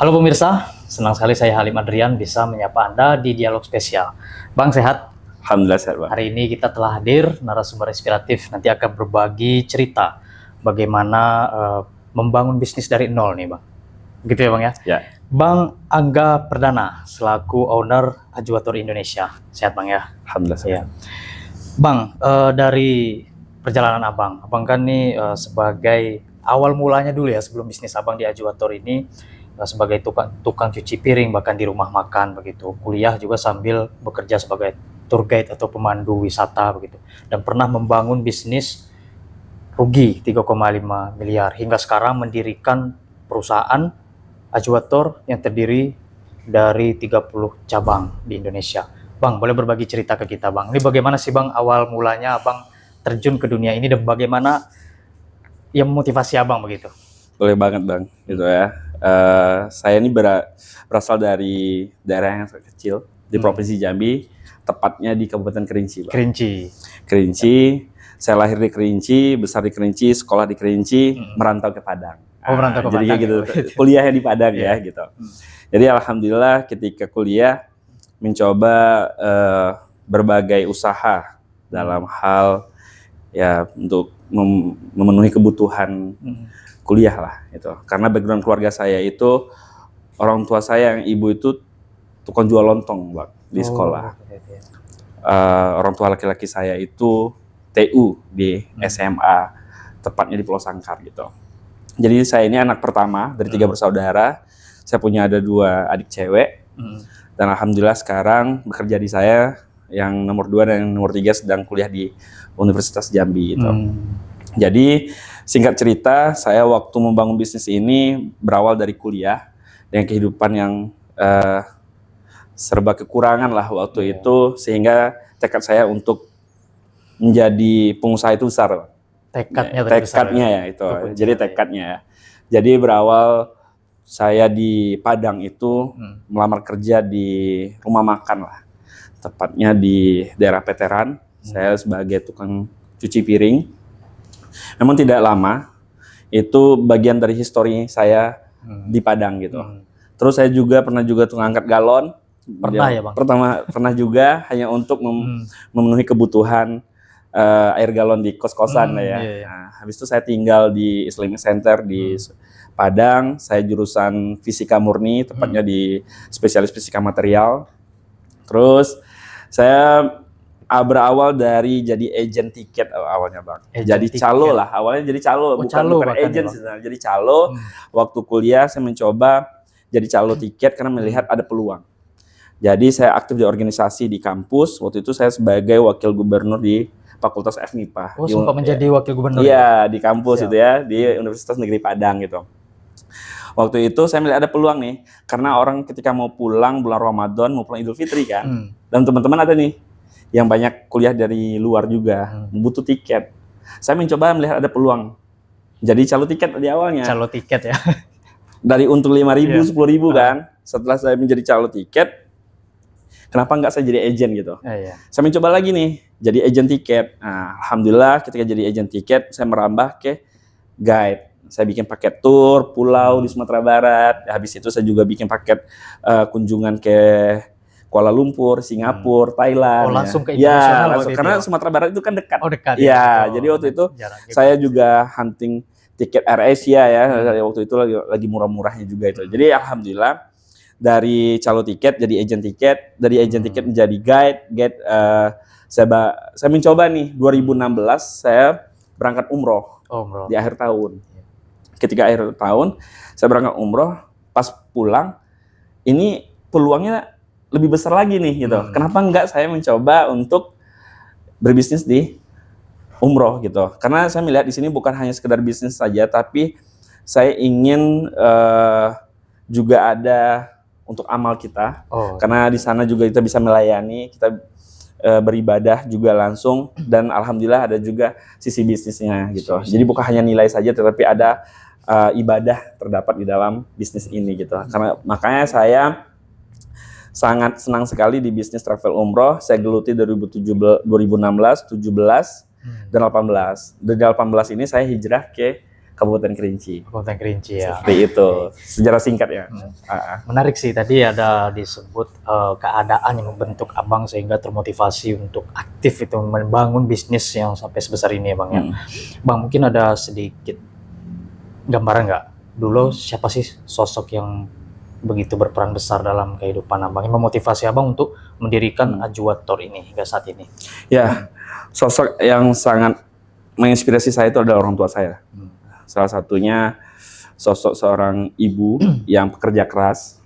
Halo pemirsa, senang sekali saya Halim Adrian bisa menyapa Anda di Dialog Spesial. Bang sehat? Alhamdulillah sehat, Bang. Hari ini kita telah hadir narasumber inspiratif, nanti akan berbagi cerita bagaimana membangun bisnis dari nol nih Bang. Gitu ya Bang ya? Ya. Bang Angga Perdana, selaku owner Ajuator Indonesia. Sehat Bang ya? Alhamdulillah sehat. Ya. Bang, dari perjalanan Abang kan nih sebagai awal mulanya dulu ya sebelum bisnis Abang di Ajuator ini, sebagai tukang cuci piring bahkan di rumah makan begitu, kuliah juga sambil bekerja sebagai tour guide atau pemandu wisata begitu, dan pernah membangun bisnis rugi 3,5 miliar hingga sekarang mendirikan perusahaan Ajuator yang terdiri dari 30 cabang di Indonesia. Bang, boleh berbagi cerita ke kita Bang, ini bagaimana sih Bang awal mulanya Abang terjun ke dunia ini dan bagaimana yang memotivasi Abang begitu? Boleh banget, Bang. Gitu ya. Saya ini berasal dari daerah yang sangat kecil di Provinsi Jambi, tepatnya di Kabupaten Kerinci, Bang. Kerinci. Saya lahir di Kerinci, besar di Kerinci, sekolah di Kerinci, merantau ke Padang. Merantau ke jadi Padang. Gitu. Kuliahnya di Padang ya, gitu. Jadi alhamdulillah ketika kuliah mencoba berbagai usaha dalam hal ya untuk memenuhi kebutuhan kuliah lah itu. Karena background keluarga saya itu orang tua saya yang ibu itu tukang jual lontong, Bang, di sekolah. Orang tua laki-laki saya itu TU di SMA, tepatnya di Pulau Sangkar gitu. Jadi saya ini anak pertama dari 3 bersaudara. Saya punya ada 2 adik cewek. Dan alhamdulillah sekarang bekerja di saya yang nomor 2 dan yang nomor 3 sedang kuliah di Universitas Jambi gitu. Jadi singkat cerita, saya waktu membangun bisnis ini berawal dari kuliah dengan kehidupan yang serba kekurangan lah waktu itu, sehingga tekad saya untuk menjadi pengusaha itu besar. Tekadnya ya itu. Jadi tekadnya ya. Jadi berawal saya di Padang itu melamar kerja di rumah makan lah, tepatnya di daerah Veteran. Saya sebagai tukang cuci piring. Memang tidak lama, itu bagian dari histori saya di Padang gitu. Terus saya juga pernah tukang angkat galon. Pernah ya Bang? Pernah juga hanya untuk memenuhi kebutuhan air galon di kos-kosan lah ya. Iya. Nah, habis itu saya tinggal di Islamic Center di Padang. Saya jurusan fisika murni, tepatnya di spesialis fisika material. Terus saya berawal dari jadi agen tiket awalnya Bang. Jadi calo lah, awalnya jadi calo, bukan agen sebenarnya. Jadi calo. Waktu kuliah saya mencoba jadi calo tiket karena melihat ada peluang. Jadi saya aktif di organisasi di kampus. Waktu itu saya sebagai wakil gubernur di Fakultas FMIPA. Oh, sempat menjadi wakil gubernur? Iya, di kampus itu ya, di Universitas Negeri Padang gitu. Waktu itu saya melihat ada peluang nih, karena orang ketika mau pulang bulan Ramadan, mau pulang Idul Fitri kan, dan teman-teman ada nih yang banyak kuliah dari luar juga, butuh tiket. Saya mencoba melihat ada peluang. Jadi calo tiket di awalnya. Calo tiket ya. Dari untung 5.000, 10.000 kan. Setelah saya menjadi calo tiket, kenapa nggak saya jadi agen gitu? Saya mencoba lagi nih, jadi agen tiket. Nah, alhamdulillah ketika jadi agen tiket, saya merambah ke guide. Saya bikin paket tour pulau di Sumatera Barat. Habis itu saya juga bikin paket kunjungan ke Kuala Lumpur, Singapura, Thailand. Oh, langsung ke internasional. Ya, langsung, karena Sumatera Barat itu kan dekat. Oh, dekat. Ya, jadi waktu itu saya juga hunting tiket AirAsia ya. Waktu itu lagi murah-murahnya juga itu. Jadi alhamdulillah dari calo tiket jadi agen tiket, dari agen tiket menjadi guide. Saya mencoba nih 2016 saya berangkat umroh di akhir tahun. Ketika akhir tahun saya berangkat umroh, pas pulang ini peluangnya lebih besar lagi nih gitu. Kenapa enggak saya mencoba untuk berbisnis di umroh gitu? Karena saya melihat di sini bukan hanya sekedar bisnis saja, tapi saya ingin juga ada untuk amal kita. Karena di sana juga kita bisa melayani, kita beribadah juga langsung, dan alhamdulillah ada juga sisi bisnisnya gitu. Jadi bukan hanya nilai saja, tetapi ada ibadah terdapat di dalam bisnis ini gitu. Karena makanya saya sangat senang sekali di bisnis travel umroh. Saya geluti 2016, 17, dan 18. Dari 18 ini saya hijrah ke Kabupaten Kerinci. Kabupaten Kerinci ya. Seperti itu, sejarah singkat ya. Menarik sih, tadi ada disebut keadaan yang membentuk abang sehingga termotivasi untuk aktif itu membangun bisnis yang sampai sebesar ini ya bang ya. Bang, mungkin ada sedikit gambaran nggak dulu siapa sih sosok yang begitu berperan besar dalam kehidupan abang yang memotivasi abang untuk mendirikan Ajuator ini hingga saat ini? Ya, sosok yang sangat menginspirasi saya itu adalah orang tua saya. Salah satunya sosok seorang ibu yang pekerja keras,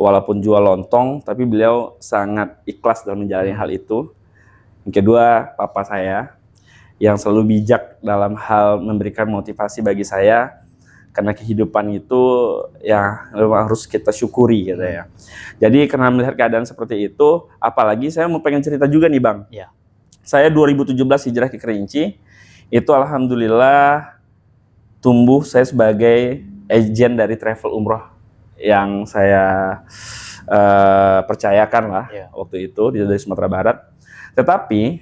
walaupun jual lontong, tapi beliau sangat ikhlas dalam menjalani hal itu. Yang kedua, papa saya yang selalu bijak dalam hal memberikan motivasi bagi saya, karena kehidupan itu ya harus kita syukuri gitu ya. Jadi karena melihat keadaan seperti itu, apalagi saya mau pengen cerita juga nih bang. Ya. Saya 2017 hijrah ke Kerinci, itu alhamdulillah tumbuh saya sebagai agen dari travel umroh yang saya percayakan lah waktu itu dari Sumatera Barat. Tetapi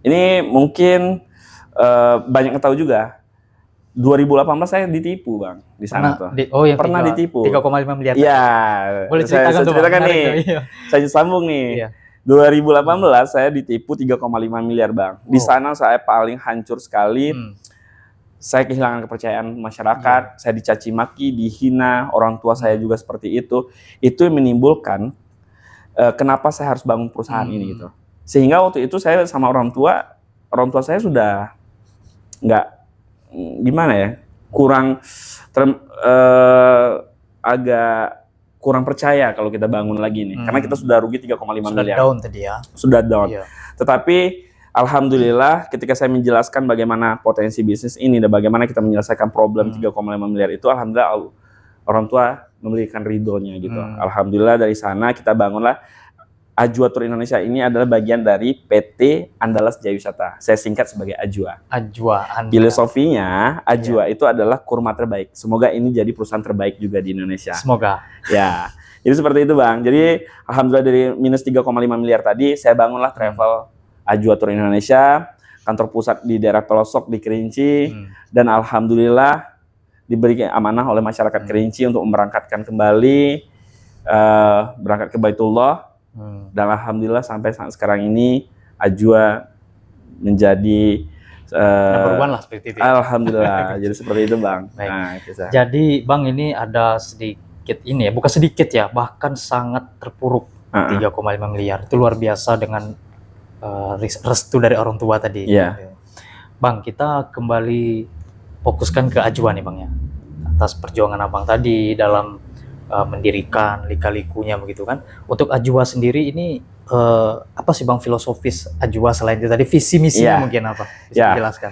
ini mungkin banyak yang tahu juga. 2018 saya ditipu bang di sana tuh. Pernah ditipu. 3,5 miliar. Iya. Boleh saya ceritakan nih. Saya sambung nih. Iya. 2018 saya ditipu 3,5 miliar bang. Di sana saya paling hancur sekali. Saya kehilangan kepercayaan masyarakat. Saya dicaci maki, dihina. Orang tua saya juga seperti itu. Itu yang menimbulkan kenapa saya harus bangun perusahaan ini gitu. Sehingga waktu itu saya sama orang tua saya sudah nggak gimana ya, agak kurang percaya kalau kita bangun lagi nih, karena kita sudah rugi 3,5 miliar. Sudah down tadi ya. Sudah down. Iya. Tetapi alhamdulillah ketika saya menjelaskan bagaimana potensi bisnis ini dan bagaimana kita menyelesaikan problem 3,5 miliar itu, alhamdulillah orang tua memberikan ridhonya gitu. Alhamdulillah dari sana kita bangunlah Ajuator Indonesia. Ini adalah bagian dari PT Andalas Jaya Wisata. Saya singkat sebagai Ajwa. Filosofinya Ajwa itu adalah kurma terbaik. Semoga ini jadi perusahaan terbaik juga di Indonesia. Semoga. Ya. Jadi seperti itu bang. Jadi alhamdulillah dari minus 3,5 miliar tadi saya bangunlah travel Ajuator Indonesia. Kantor pusat di daerah pelosok di Kerinci. Dan alhamdulillah diberi amanah oleh masyarakat Kerinci untuk memberangkatkan kembali berangkat ke Baitullah. Dan alhamdulillah sampai saat sekarang ini Ajwa menjadi number one lah seperti itu. Alhamdulillah. Jadi seperti itu bang. Nah, jadi bang ini ada sedikit ini ya, bukan sedikit ya, bahkan sangat terpuruk 3,5 miliar. Itu luar biasa dengan restu dari orang tua tadi. Bang, kita kembali fokuskan ke Ajwa nih bang ya, atas perjuangan abang tadi dalam mendirikan lika-likunya begitu kan. Untuk Ajwa sendiri ini apa sih bang filosofis Ajwa selain itu tadi, visi misinya mungkin apa bisa dijelaskan?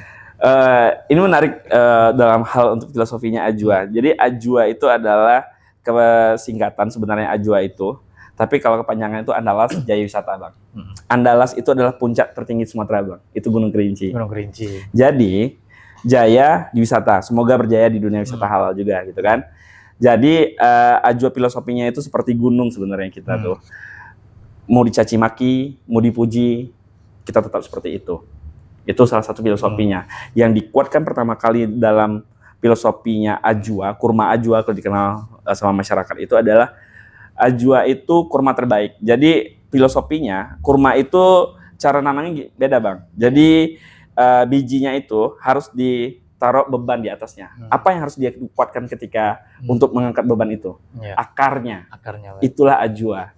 Ini menarik dalam hal untuk filosofinya Ajwa. Jadi Ajwa itu adalah kesingkatan sebenarnya Ajwa itu, tapi kalau kepanjangan itu Andalas Jaya Wisata bang. Andalas itu adalah puncak tertinggi Sumatera bang, itu Gunung Kerinci. Gunung Kerinci. Jadi Jaya di wisata, semoga berjaya di dunia wisata halal juga gitu kan. Jadi Ajwa filosofinya itu seperti gunung sebenarnya kita tuh. Mau dicaci maki, mau dipuji, kita tetap seperti itu. Itu salah satu filosofinya. Yang dikuatkan pertama kali dalam filosofinya Ajwa, kurma Ajwa kalau dikenal sama masyarakat itu adalah Ajwa itu kurma terbaik. Jadi filosofinya kurma itu cara nanamnya beda bang. Jadi bijinya itu harus ditaruh beban di atasnya. Apa yang harus dia kuatkan ketika untuk mengangkat beban itu? Akarnya. Itulah Ajwa.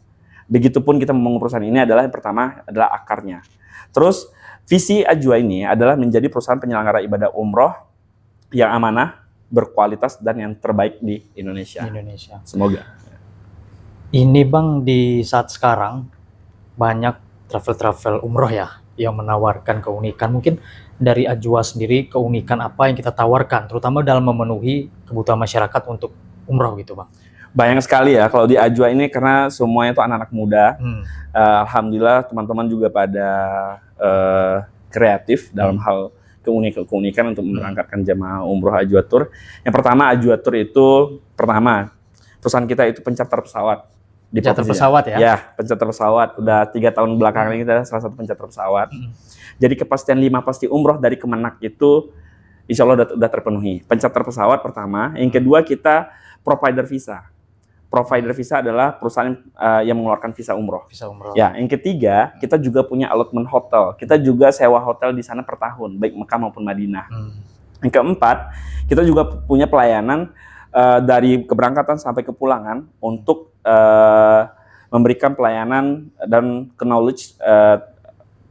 Begitupun kita membangun perusahaan ini adalah yang pertama adalah akarnya. Terus visi Ajwa ini adalah menjadi perusahaan penyelenggara ibadah umroh yang amanah, berkualitas dan yang terbaik di Indonesia. Semoga. Ini bang, di saat sekarang banyak travel umroh ya yang menawarkan keunikan. Mungkin dari Ajwa sendiri keunikan apa yang kita tawarkan, terutama dalam memenuhi kebutuhan masyarakat untuk umroh gitu bang? Banyak sekali ya kalau di Ajwa ini, karena semuanya itu anak-anak muda. Alhamdulillah teman-teman juga pada kreatif dalam hal keunikan untuk memberangkatkan jemaah umroh Ajuator. Yang pertama Ajuator itu perusahaan kita itu pencatat pesawat. Pencatat pesawat ya? Ya, pencatat pesawat. Udah 3 tahun belakangan ini kita salah satu pencatat pesawat. Jadi kepastian 5 pasti umroh dari Kemenak itu insya Allah udah terpenuhi. Pencharter pesawat pertama. Yang kedua kita provider visa. Provider visa adalah perusahaan yang mengeluarkan visa umroh. Visa umroh. Ya, yang ketiga kita juga punya allotment hotel. Kita juga sewa hotel di sana per tahun, baik Mekah maupun Madinah. Yang keempat kita juga punya pelayanan dari keberangkatan sampai kepulangan untuk memberikan pelayanan dan knowledge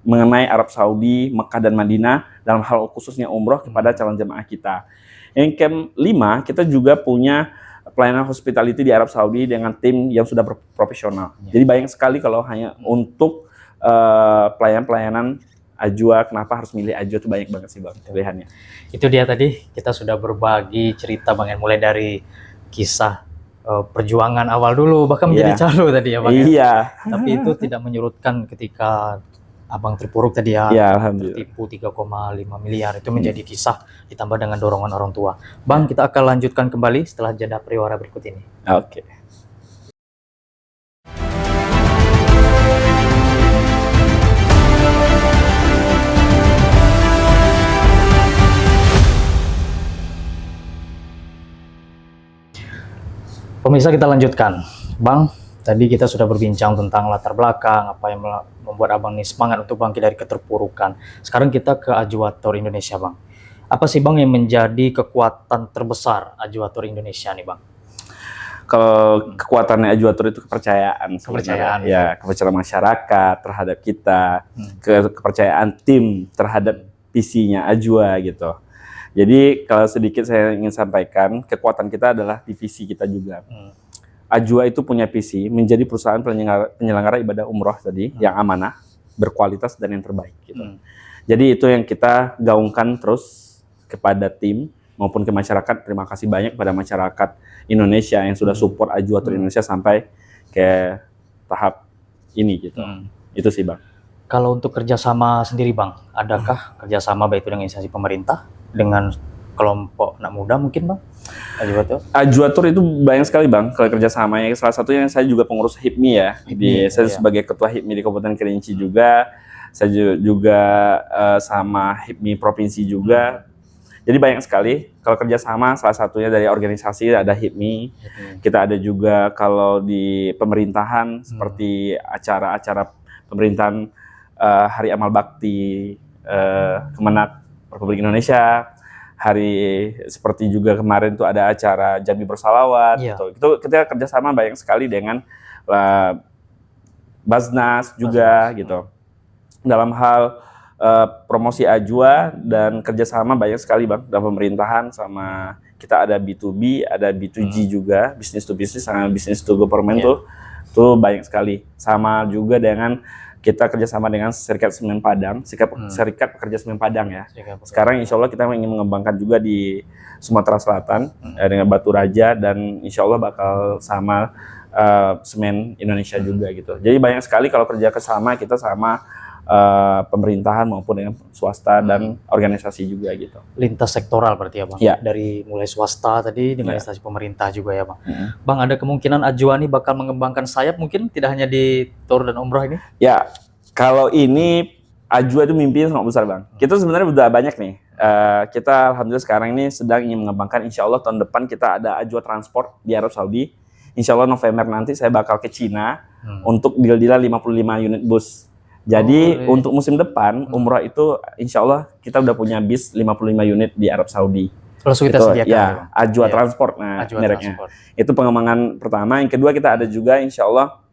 mengenai Arab Saudi, Mekah dan Madinah dalam hal khususnya umroh kepada calon jemaah kita. Yang kelima, kita juga punya pelayanan hospitality di Arab Saudi dengan tim yang sudah profesional. Jadi banyak sekali kalau hanya untuk pelayanan Ajwa, kenapa harus milih Ajwa itu banyak banget sih Bang pilihannya. Itu dia tadi kita sudah berbagi cerita Bang, yang mulai dari kisah perjuangan awal dulu bahkan menjadi calo tadi ya Bang. Iya. Tapi itu tidak menyurutkan ketika Abang terpuruk tadi ya, tertipu 3,5 miliar, itu menjadi kisah ditambah dengan dorongan orang tua. Bang, kita akan lanjutkan kembali setelah jeda pariwara berikut ini. Oke. Pemirsa, kita lanjutkan. Bang, tadi kita sudah berbincang tentang latar belakang, apa yang membuat Abang ini semangat untuk bangkit dari keterpurukan. Sekarang kita ke Ajwator Indonesia, Bang. Apa sih Bang yang menjadi kekuatan terbesar Ajwator Indonesia nih, Bang? Kalau kekuatannya Ajwator itu kepercayaan. Kepercayaan. Ya, kepercayaan masyarakat terhadap kita, kepercayaan tim terhadap visinya Ajwa gitu. Jadi kalau sedikit saya ingin sampaikan, kekuatan kita adalah divisi kita juga. Ajwa itu punya visi menjadi perusahaan penyelenggara ibadah umroh tadi yang amanah, berkualitas dan yang terbaik gitu. Jadi itu yang kita gaungkan terus kepada tim maupun ke masyarakat. Terima kasih banyak pada masyarakat Indonesia yang sudah support Ajwator Indonesia sampai ke tahap ini gitu. Itu sih Bang. Kalau untuk kerjasama sendiri Bang, adakah kerjasama baik itu dengan instansi pemerintah, dengan kelompok anak muda mungkin Bang? Ajwator itu banyak sekali Bang kalau kerjasamanya. Salah satunya saya juga pengurus HIPMI ya. Saya sebagai ketua HIPMI di Kabupaten Kerinci juga. Saya juga sama HIPMI provinsi juga. Jadi banyak sekali kalau kerjasama, salah satunya dari organisasi ada HIPMI. Kita ada juga kalau di pemerintahan seperti acara-acara pemerintahan Hari Amal Bakti Kemenak Republik Indonesia. Hari seperti juga kemarin tuh ada acara Jambi Bersalawat gitu. Itu kita kerjasama banyak sekali dengan Basnas juga gitu. Dalam hal promosi Ajwa dan kerjasama banyak sekali Bang dalam pemerintahan, sama kita ada B2B, ada B2G juga, business to business sama business to government tuh banyak sekali. Sama juga dengan kita kerjasama dengan Serikat Semen Padang, Serikat Pekerja Semen Padang ya. Sekarang insya Allah kita ingin mengembangkan juga di Sumatera Selatan dengan Batu Raja, dan insya Allah bakal sama Semen Indonesia juga gitu. Jadi banyak sekali kalau kerja sama kita sama pemerintahan maupun dengan swasta dan organisasi juga gitu. Lintas sektoral berarti ya Bang? Ya. Dari mulai swasta tadi dengan instansi pemerintah juga ya Bang? Bang, ada kemungkinan Ajwa ini bakal mengembangkan sayap mungkin tidak hanya di tour dan umroh ini? Ya, kalau ini Ajwa itu mimpinya sangat besar Bang. Kita sebenarnya udah banyak nih. Kita alhamdulillah sekarang ini sedang ingin mengembangkan, insya Allah tahun depan kita ada Ajwa Transport di Arab Saudi. Insya Allah November nanti saya bakal ke Cina untuk deal-dealan 55 unit bus. Jadi untuk musim depan umroh itu insya Allah kita udah punya bis 55 unit di Arab Saudi. Langsung kita sediakan ya, Ajwa Transport mereknya. Itu pengembangan pertama. Yang kedua kita ada juga insya Allah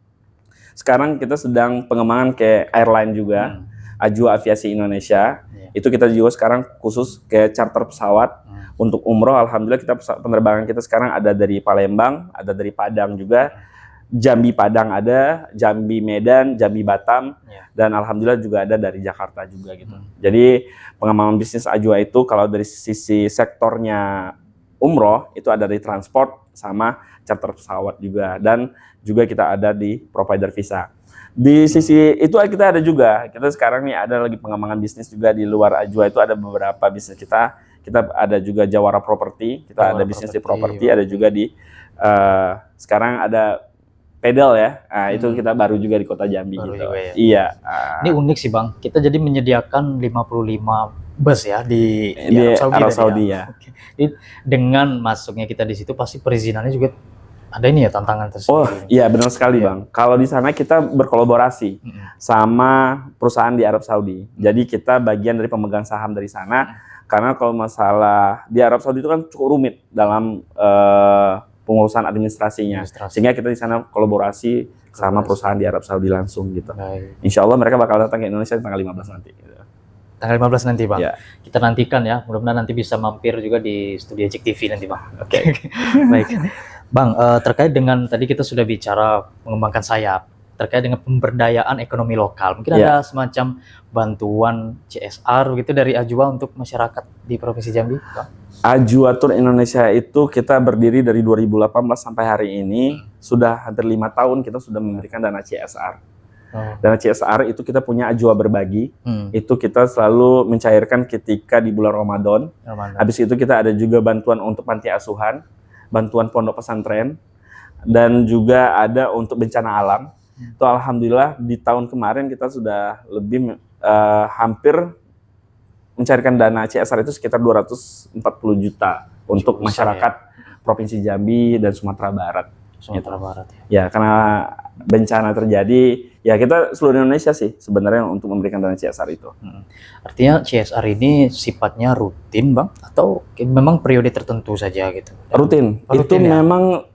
sekarang kita sedang pengembangan ke airline juga, Ajwa Aviasi Indonesia. Itu kita juga sekarang khusus ke charter pesawat untuk umroh. Alhamdulillah kita penerbangan kita sekarang ada dari Palembang, ada dari Padang juga. Jambi Padang ada, Jambi Medan, Jambi Batam, dan alhamdulillah juga ada dari Jakarta juga gitu. Jadi pengembangan bisnis Ajwa itu kalau dari sisi sektornya umroh itu ada di transport sama charter pesawat juga, dan juga kita ada di provider visa. Di sisi itu kita ada juga, kita sekarang nih ada lagi pengembangan bisnis juga di luar Ajwa, itu ada beberapa bisnis kita ada juga Jawara Property, kita ada bisnis di properti, ada juga di sekarang ada pedal ya, itu kita baru juga di kota Jambi gitu. Ya. Iya. Ini unik sih Bang, kita jadi menyediakan 55 bus ya di di Arab tadi Saudi ya. Oke. Jadi dengan masuknya kita di situ pasti perizinannya juga ada ini ya tantangan Oh tersendiri. iya benar sekali Iya. Bang. Kalau di sana kita berkolaborasi sama perusahaan di Arab Saudi. Jadi kita bagian dari pemegang saham dari sana. Karena kalau masalah di Arab Saudi itu kan cukup rumit dalam pengurusan administrasinya. Administrasi. Sehingga kita di sana kolaborasi sama perusahaan di Arab Saudi langsung gitu. Baik. Insya Allah mereka bakal datang ke Indonesia di tanggal 15 nanti. Tanggal 15 nanti Bang. Ya. Kita nantikan ya. Mudah-mudahan nanti bisa mampir juga di studio Ejek TV nanti Bang. Oke. Baik. Bang, terkait dengan tadi kita sudah bicara mengembangkan sayap. Terkait dengan pemberdayaan ekonomi lokal. Mungkin ada semacam bantuan CSR begitu dari Ajwa untuk masyarakat di Provinsi Jambi, Bang? Ajwa Tour Indonesia itu kita berdiri dari 2018 sampai hari ini. Sudah hampir 5 tahun kita sudah memberikan dana CSR. Dana CSR itu kita punya Ajwa Berbagi. Itu kita selalu mencairkan ketika di bulan Ramadan. Habis itu kita ada juga bantuan untuk panti asuhan, bantuan pondok pesantren, dan juga ada untuk bencana alam. Itu alhamdulillah di tahun kemarin kita sudah lebih hampir mencairkan dana CSR itu sekitar 240 juta untuk masyarakat Provinsi Jambi dan Sumatera Barat. Sumatera Barat ya. Ya, karena bencana terjadi, ya kita seluruh Indonesia sih sebenarnya untuk memberikan dana CSR itu. Artinya CSR ini sifatnya rutin, Bang, atau memang periode tertentu saja gitu? Rutin. Itu ya? Memang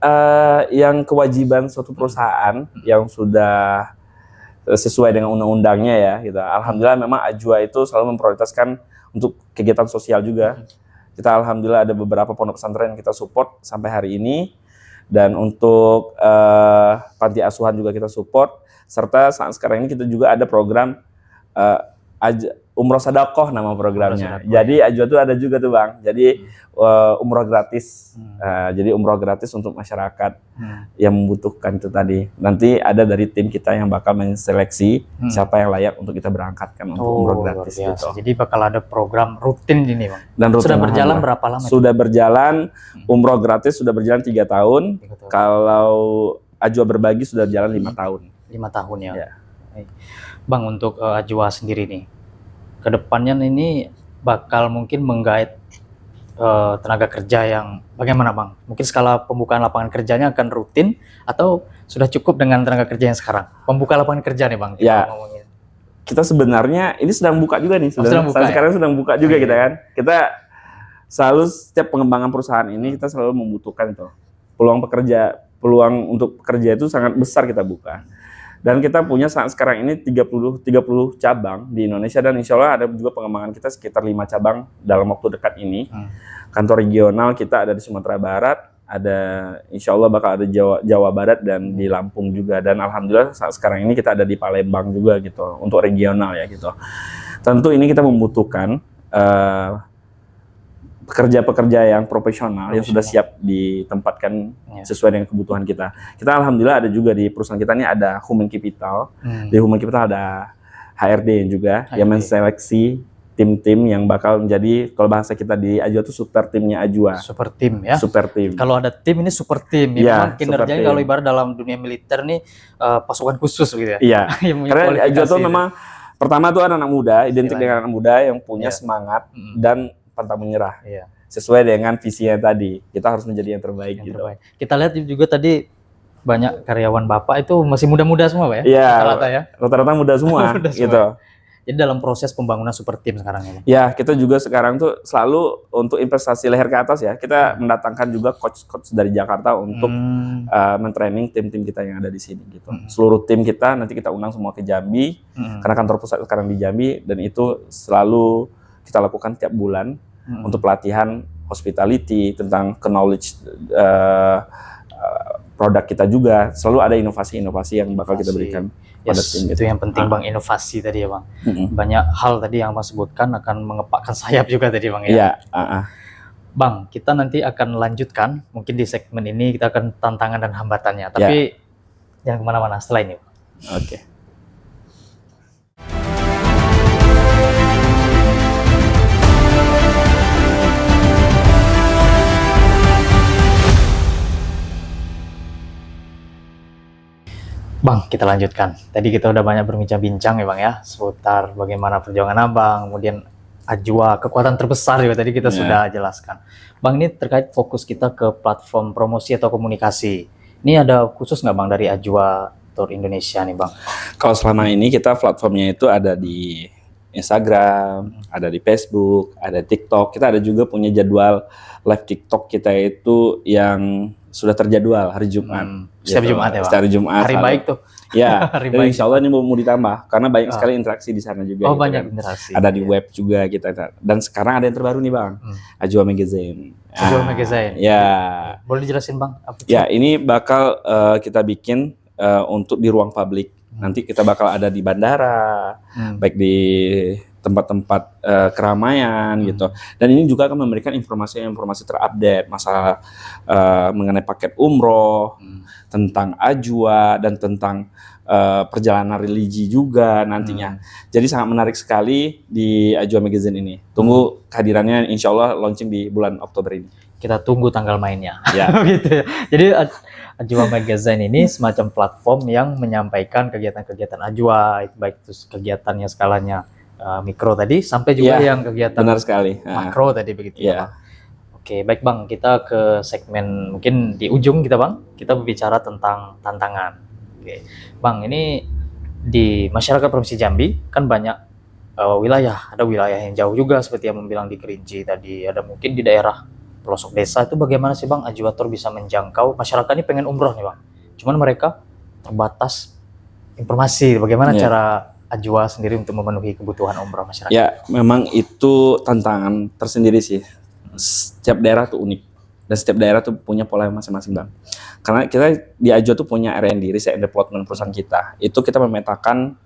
yang kewajiban suatu perusahaan yang sudah sesuai dengan undang-undangnya ya. Gitu. Alhamdulillah memang Ajwa itu selalu memprioritaskan untuk kegiatan sosial juga. Kita alhamdulillah ada beberapa pondok pesantren yang kita support sampai hari ini. Dan untuk panti asuhan juga kita support, serta saat sekarang ini kita juga ada program Umroh Sadaqoh nama programnya. Jadi Ajwa itu ada juga tuh Bang. Jadi umroh gratis. Jadi umroh gratis untuk masyarakat yang membutuhkan itu tadi. Nanti ada dari tim kita yang bakal menseleksi siapa yang layak untuk kita berangkatkan untuk umroh gratis gitu. Jadi bakal ada program rutin ini Bang. Dan rutin, sudah berjalan berapa lama? Sudah berjalan umroh gratis sudah berjalan 3 tahun. Kalau Ajwa Berbagi sudah berjalan 5 tahun. 5 tahun ya. Bang, untuk Ajwa sendiri nih, kedepannya ini bakal mungkin menggait tenaga kerja yang bagaimana Bang? Mungkin skala pembukaan lapangan kerjanya akan rutin atau sudah cukup dengan tenaga kerja yang sekarang? Pembuka lapangan kerja nih Bang. Ya, kita sebenarnya ini sedang buka juga nih. Sekarang sedang buka juga kita kan. Kita selalu setiap pengembangan perusahaan ini kita selalu membutuhkan itu. Peluang untuk pekerja itu sangat besar kita buka. Dan kita punya saat sekarang ini 30 cabang di Indonesia dan insya Allah ada juga pengembangan kita sekitar 5 cabang dalam waktu dekat ini. Kantor regional kita ada di Sumatera Barat, ada insya Allah bakal ada Jawa Barat dan di Lampung juga. Dan alhamdulillah saat sekarang ini kita ada di Palembang juga gitu untuk regional ya gitu. Tentu ini kita membutuhkan pekerja-pekerja yang profesional yang sudah siap ditempatkan sesuai dengan kebutuhan kita. Kita alhamdulillah ada juga di perusahaan kita ini ada Human Capital. Di Human Capital ada HRD juga yang menseleksi tim-tim yang bakal menjadi, kalau bahasa kita di Ajwa itu super timnya Ajwa. Super tim ya. Super tim. Kalau ada tim ini super tim. Ya, memang kinerjanya kalau ibarat dalam dunia militer nih pasukan khusus gitu ya. Iya. Karena Ajwa itu memang pertama tuh anak muda, identik dengan anak muda yang punya semangat dan pantang menyerah. Sesuai dengan visinya tadi, kita harus menjadi yang terbaik gitu. Kita lihat juga tadi banyak karyawan Bapak itu masih muda-muda semua Pak ya? Iya, rata-rata ya? Rata-rata muda semua gitu. Jadi dalam proses pembangunan super tim sekarang ini. Ya, kita juga sekarang tuh selalu untuk investasi leher ke atas ya, kita mendatangkan juga coach-coach dari Jakarta untuk mentraining tim-tim kita yang ada di sini gitu. Seluruh tim kita nanti kita undang semua ke Jambi, karena kantor pusat sekarang di Jambi, dan itu selalu kita lakukan tiap bulan untuk pelatihan hospitality, tentang knowledge produk kita juga. Selalu ada inovasi-inovasi yang bakal kita berikan pada tim. Itu yang penting Bang, inovasi tadi ya Bang. Banyak hal tadi yang Bang sebutkan akan mengepakkan sayap juga tadi Bang ya. Bang, kita nanti akan lanjutkan, mungkin di segmen ini kita akan tantangan dan hambatannya. Tapi jangan kemana-mana setelah ini. Oke. Bang, kita lanjutkan. Tadi kita udah banyak berbincang-bincang ya Bang ya, seputar bagaimana perjuangan Abang, kemudian Ajwa, kekuatan terbesar juga tadi kita Ya. sudah jelaskan. Bang, ini terkait fokus kita ke platform promosi atau komunikasi. Ini ada khusus nggak Bang dari Ajwa Tour Indonesia nih Bang? Kalau selama ini kita platformnya itu ada di Instagram, ada di Facebook, ada TikTok. Kita ada juga punya jadwal live TikTok kita itu yang sudah terjadwal hari Jumat. Setiap Jumat ya Bang? Setiap Jumat. Hari baik tuh. Ya, Hari dan baik. insya Allah ini mau ditambah karena banyak sekali interaksi di sana juga. Oh, gitu banyak kan. interaksi. Ada di web juga kita. Dan sekarang ada yang terbaru nih Bang, Ajwa Magazine. Ajwa Magazine. Ya, Boleh dijelasin Bang? Apa itu? ya ini bakal kita bikin untuk di ruang publik. Nanti kita bakal ada di bandara, baik di tempat-tempat keramaian gitu. Dan ini juga akan memberikan informasi terupdate masalah mengenai paket umroh, tentang Ajwa dan tentang perjalanan religi juga nantinya. Jadi sangat menarik sekali di Ajwa Magazine ini. Tunggu kehadirannya, insya Allah launching di bulan Oktober ini. Kita tunggu tanggal mainnya. Ya. Gitu ya. Jadi Ajwa Magazine ini semacam platform yang menyampaikan kegiatan-kegiatan Ajwa, baik itu kegiatannya skalanya mikro tadi sampai juga Ya, yang kegiatan Benar sekali. makro tadi begitu ya Ya. Bang. Oke, baik Bang, kita ke segmen mungkin di ujung kita Bang. Kita berbicara tentang tantangan. Oke. Bang, ini di masyarakat Provinsi Jambi kan banyak wilayah, ada wilayah yang jauh juga seperti yang bilang di Kerinci tadi, ada mungkin di daerah pelosok desa. Itu bagaimana sih Bang Ajwa Tour bisa menjangkau masyarakat ini pengen umroh nih Bang. Cuman mereka terbatas informasi bagaimana Ya. cara Ajwa sendiri untuk memenuhi kebutuhan umroh masyarakat. Ya, memang itu tantangan tersendiri sih. Setiap daerah tuh unik dan setiap daerah tuh punya pola yang masing-masing Bang. Karena kita di Ajwa tuh punya R&D, Research and Development perusahaan kita. Itu kita memetakan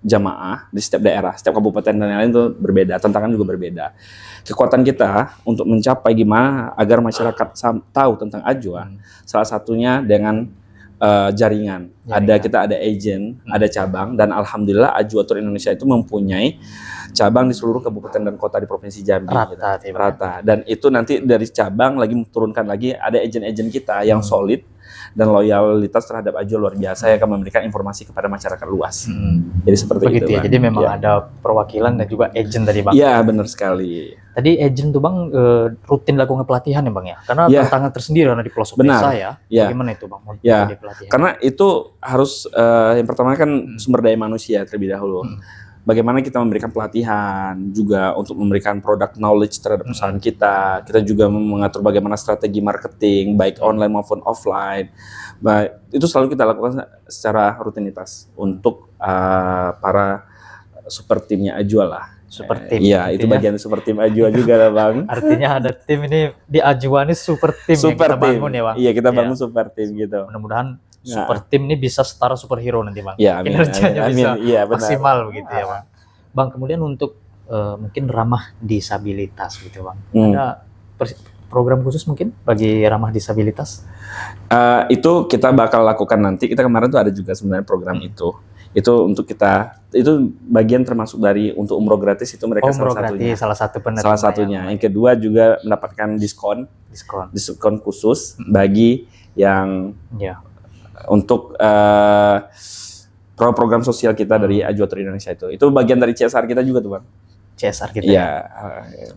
jamaah di setiap daerah, setiap kabupaten dan lain-lain itu berbeda, tantangan juga berbeda. Kekuatan kita untuk mencapai gimana agar masyarakat tahu tentang Ajwa, salah satunya dengan jaringan. Kita ada agent, ada cabang, dan alhamdulillah Ajwa Tour Indonesia itu mempunyai cabang di seluruh kabupaten dan kota di Provinsi Jambi. Rata, gitu. Rata. Dan itu nanti dari cabang lagi turunkan lagi ada agent-agent kita yang solid dan loyalitas terhadap Ajwa luar biasa yang akan memberikan informasi kepada masyarakat luas. Jadi seperti Begitu itu. ya. Bang. Jadi memang Ya. ada perwakilan dan juga agent tadi Bang. Iya, benar sekali. Tadi agent tuh Bang rutin lakukan pelatihan ya Bang ya? Karena Ya. tantangan tersendiri karena di pelosok Benar. desa ya. Ya. Bagaimana itu Bang? Ya. Metode pelatihan? Karena itu harus yang pertama kan sumber daya manusia terlebih dahulu. Bagaimana kita memberikan pelatihan juga untuk memberikan product knowledge terhadap perusahaan kita. Kita juga mengatur bagaimana strategi marketing baik online maupun offline. Itu selalu kita lakukan secara rutinitas untuk para super timnya Ajwa lah. Super tim. Iya, itu Artinya- bagian super tim Ajwa juga lah Bang. Artinya ada tim ini di Ajwa ini super tim yang Super kita tim. bangun ya Bang. Iya, kita Iya. bangun super tim gitu. Mudah-mudahan Ya. super tim ini bisa setara superhero nanti Bang. Iya, amin. Kinerjanya Amin. bisa Iya, benar. maksimal begitu ya Bang. Bang, kemudian untuk mungkin ramah disabilitas gitu Bang. Ada program khusus mungkin bagi ramah disabilitas? Itu kita bakal lakukan nanti. Kita kemarin tuh ada juga sebenarnya program itu. Itu untuk kita, itu bagian termasuk dari untuk umroh gratis itu mereka Umroh salah satunya. gratis, salah satu penerima Salah satunya. Yang kedua juga mendapatkan diskon khusus bagi yang Ya. untuk program sosial kita dari Ajwa Tour Indonesia itu. Itu bagian dari CSR kita juga tuh Bang. CSR kita. Iya.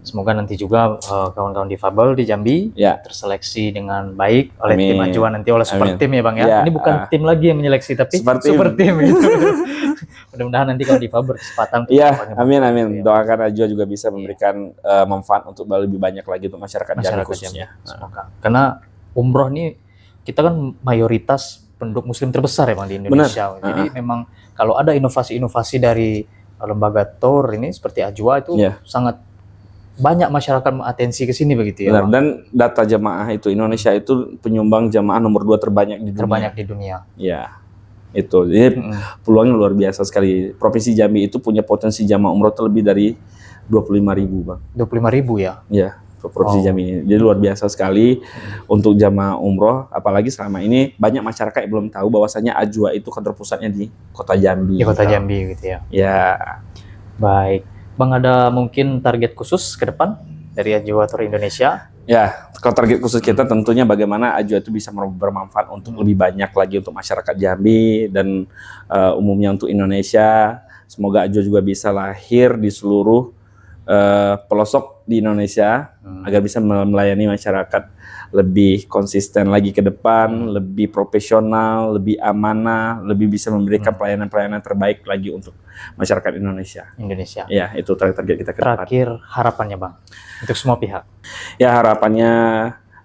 Semoga nanti juga kawan-kawan difabel di Jambi Ya. terseleksi dengan baik oleh tim Amin. Ajwa nanti oleh super Amin. tim ya Bang ya. Ya, Ini bukan tim lagi yang menyeleksi tapi Super tim tim. gitu. Mudah-mudahan nanti kalau difabel berkesempatan untuk Iya, melakukan amin gitu amin. ya. Doakan Ajwa juga bisa memberikan manfaat untuk lebih banyak lagi untuk masyarakat Jambi Masyarakat khususnya. Jambi. Semoga. Karena umroh ini kita kan mayoritas penduduk muslim terbesar ya Bang di Indonesia. Jadi memang kalau ada inovasi-inovasi dari lembaga tour ini seperti Ajwa itu Iya. sangat banyak masyarakat mengatensi ke sini begitu ya Benar. Bang. Dan data jamaah itu Indonesia itu penyumbang jamaah nomor 2 terbanyak di dunia. Terbanyak di dunia. Ya, itu. Jadi peluangnya luar biasa sekali. Provinsi Jambi itu punya potensi jamaah umroh terlebih dari 25.000 Bang. 25.000 ya. Ya, Provinsi Jambi ini. Jadi luar biasa sekali untuk jamaah umroh. Apalagi selama ini banyak masyarakat yang belum tahu bahwasanya Ajwa itu kantor pusatnya di Kota Jambi. Di Kota gitu. Jambi gitu ya. Ya, Baik. Bang, ada mungkin target khusus ke depan dari Ajwa Tour Indonesia? ya. Kalau target khusus kita tentunya bagaimana Ajwa itu bisa bermanfaat untuk lebih banyak lagi untuk masyarakat Jambi dan umumnya untuk Indonesia Semoga Ajo juga bisa lahir di seluruh pelosok di Indonesia agar bisa melayani masyarakat lebih konsisten lagi ke depan, lebih profesional, lebih amanah, lebih bisa memberikan pelayanan-pelayanan terbaik lagi untuk masyarakat Indonesia. Ya, itu target kita ke depan. Terakhir harapannya Bang untuk semua pihak. Ya, harapannya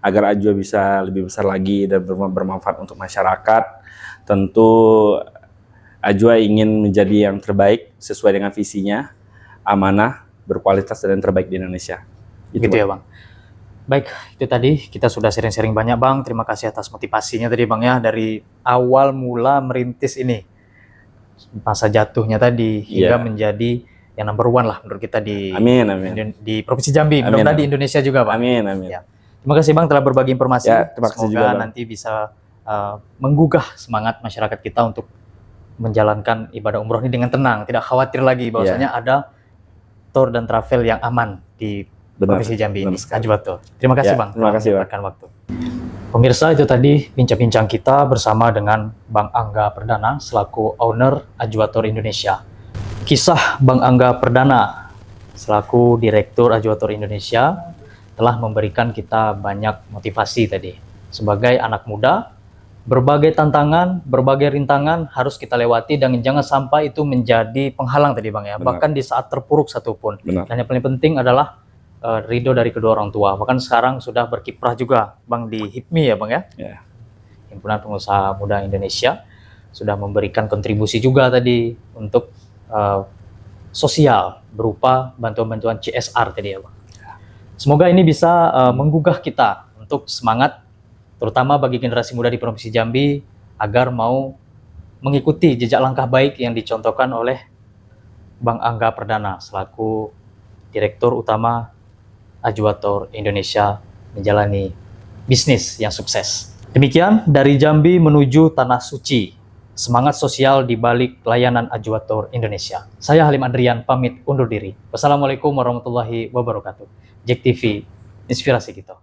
agar Ajo bisa lebih besar lagi dan bermanfaat untuk masyarakat. Tentu Ajo ingin menjadi yang terbaik sesuai dengan visinya, amanah, berkualitas dan yang terbaik di Indonesia. Gitu ya Bang. Baik, itu tadi kita sudah sharing-sharing banyak Bang. Terima kasih atas motivasinya tadi Bang ya, dari awal mula merintis ini, masa jatuhnya tadi hingga menjadi yang number one lah menurut kita di di Provinsi Jambi, mudah-mudahan di Indonesia juga Bang. Amin. Ya. Terima kasih Bang telah berbagi informasi. Terima kasih Semoga juga, Bang. nanti bisa menggugah semangat masyarakat kita untuk menjalankan ibadah umroh ini dengan tenang, tidak khawatir lagi bahwasanya ada tour dan travel yang aman di Provinsi Jambi ini. Ajuwator. Terima kasih Bang. Terima kasih Bang. Waktu. Pemirsa, itu tadi bincang-bincang kita bersama dengan Bang Angga Perdana selaku owner Ajuwator Indonesia. Kisah Bang Angga Perdana selaku Direktur Ajuwator Indonesia telah memberikan kita banyak motivasi tadi. Sebagai anak muda, berbagai tantangan, berbagai rintangan harus kita lewati dan jangan sampai itu menjadi penghalang tadi Bang ya. Bahkan di saat terpuruk satupun. Dan yang paling penting adalah ridho dari kedua orang tua. Bahkan sekarang sudah berkiprah juga Bang di HIPMI ya Bang ya. Himpunan Pengusaha Muda Indonesia sudah memberikan kontribusi juga tadi untuk sosial berupa bantuan-bantuan CSR tadi ya Bang. Semoga ini bisa menggugah kita untuk semangat, terutama bagi generasi muda di Provinsi Jambi agar mau mengikuti jejak langkah baik yang dicontohkan oleh Bang Angga Perdana selaku Direktur Utama Ajuwator Indonesia menjalani bisnis yang sukses. Demikian dari Jambi menuju Tanah Suci. Semangat sosial di balik layanan Ajuwator Indonesia. Saya Halim Andrian pamit undur diri. Wassalamualaikum warahmatullahi wabarakatuh. JEK TV, inspirasi kita.